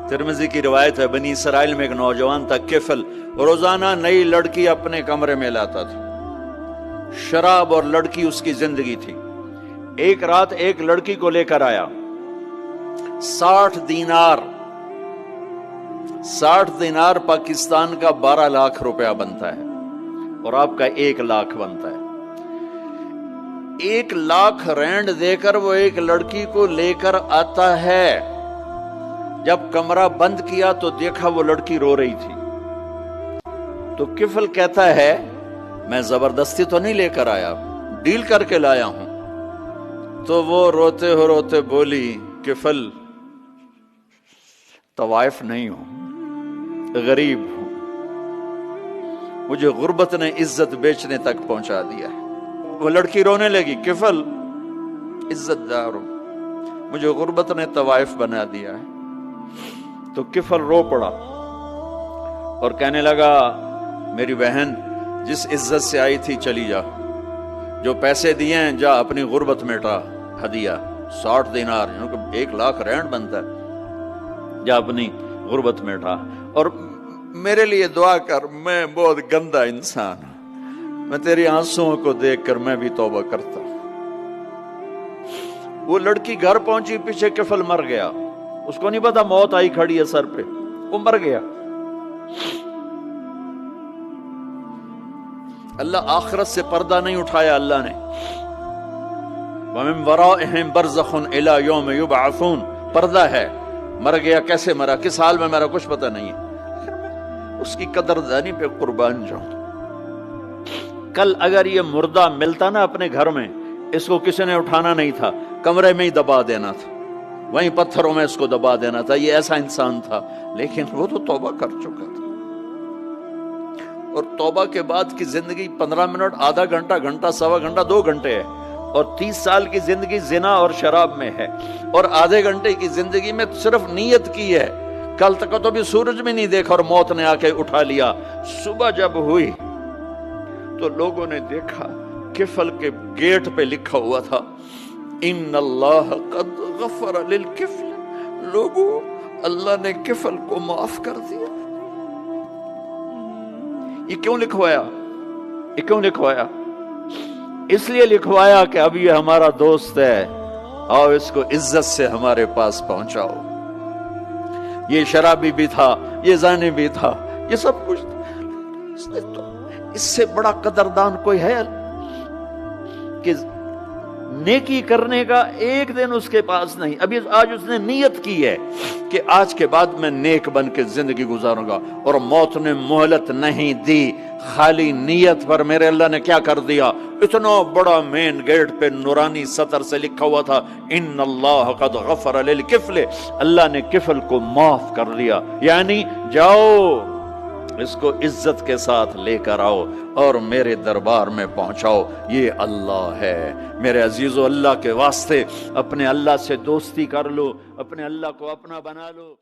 ترمذی کی روایت ہے، بنی اسرائیل میں ایک نوجوان تھا کفل، روزانہ نئی لڑکی اپنے کمرے میں لاتا تھا، شراب اور لڑکی اس کی زندگی تھی۔ ایک رات ایک لڑکی کو لے کر آیا، 60 دینار پاکستان کا 12 لاکھ روپیہ بنتا ہے، اور آپ کا 1 لاکھ بنتا ہے۔ 1 لاکھ رینڈ دے کر وہ ایک لڑکی کو لے کر آتا ہے۔ جب کمرہ بند کیا تو دیکھا وہ لڑکی رو رہی تھی، تو کفل کہتا ہے میں زبردستی تو نہیں لے کر آیا، ڈیل کر کے لایا ہوں۔ تو وہ روتے روتے بولی، کفل طوائف نہیں ہوں، غریب ہوں، مجھے غربت نے عزت بیچنے تک پہنچا دیا ہے۔ وہ لڑکی رونے لگی، کفل عزت دار ہوں، مجھے غربت نے طوائف بنا دیا ہے۔ تو کفل رو پڑا اور کہنے لگا، میری بہن جس عزت سے آئی تھی چلی جا، جو پیسے دیے ہیں جا اپنی غربت مٹا، ہدیہ 60 دینار، 1 لاکھ رینڈ بنتا ہے، جا اپنی غربت مٹا، اور میرے لیے دعا کر، میں بہت گندا انسان ہوں، میں تیری آنسوؤں کو دیکھ کر میں بھی توبہ کرتا ہوں۔ وہ لڑکی گھر پہنچی، پیچھے کفل مر گیا، اس کو نہیں پتا موت آئی کھڑی ہے سر پہ، وہ مر گیا۔ اللہ آخرت سے پردہ نہیں اٹھایا اللہ نے، وَمِن وَرَائِهِمْ بَرْزَخٌ إِلَى يَوْمِ يُبْعَثُونَ، پردہ ہے، مر گیا، کیسے مرا، کس حال میں مرا، کچھ پتہ نہیں ہے، اس کی قدردانی پہ قربان جاؤں۔ کل اگر یہ مردہ ملتا نا اپنے گھر میں، اس کو کسی نے اٹھانا نہیں تھا، کمرے میں ہی دبا دینا تھا، وہیں پتھروں میں اس کو دبا دینا تھا، یہ ایسا انسان تھا، لیکن وہ تو توبہ کر چکا تھا۔ اور توبہ کے بعد کی زندگی 15 منٹ، آدھا گھنٹہ، گھنٹہ، سوا گھنٹہ، 2 گھنٹے ہے، اور 30 سال کی زندگی زنا اور شراب میں ہے، اور آدھے گھنٹے کی زندگی میں صرف نیت کی ہے۔ کل تک تو بھی سورج میں نہیں دیکھا اور موت نے آ کے اٹھا لیا۔ صبح جب ہوئی تو لوگوں نے دیکھا کفل کے گیٹ پہ لکھا ہوا تھا، ان اللہ قد غفر للکفل، لوگوں اللہ نے کفل کو معاف کر دیا۔ یہ کیوں لکھوایا؟ یہ کیوں لکھوایا؟ اس لیے لکھوایا کہ اب یہ ہمارا دوست ہے، آؤ اس کو عزت سے ہمارے پاس پہنچاؤ۔ یہ شرابی بھی تھا، یہ زانی بھی تھا، یہ سب کچھ تھا۔ اس سے بڑا قدردان کوئی ہے کہ نیکی کرنے کا ایک دن اس کے پاس نہیں؟ ابھی آج اس نے نیت کی ہے کہ آج کے بعد میں نیک بن کے زندگی گزاروں گا، اور موت نے مہلت نہیں دی، خالی نیت پر میرے اللہ نے کیا کر دیا، اتنا بڑا مین گیٹ پہ نورانی سطر سے لکھا ہوا تھا، ان اللہ قد غفر للکفل، اللہ نے کفل کو معاف کر دیا، یعنی جاؤ اس کو عزت کے ساتھ لے کر آؤ اور میرے دربار میں پہنچاؤ، یہ اللہ ہے۔ میرے عزیزو، اللہ کے واسطے اپنے اللہ سے دوستی کر لو، اپنے اللہ کو اپنا بنا لو۔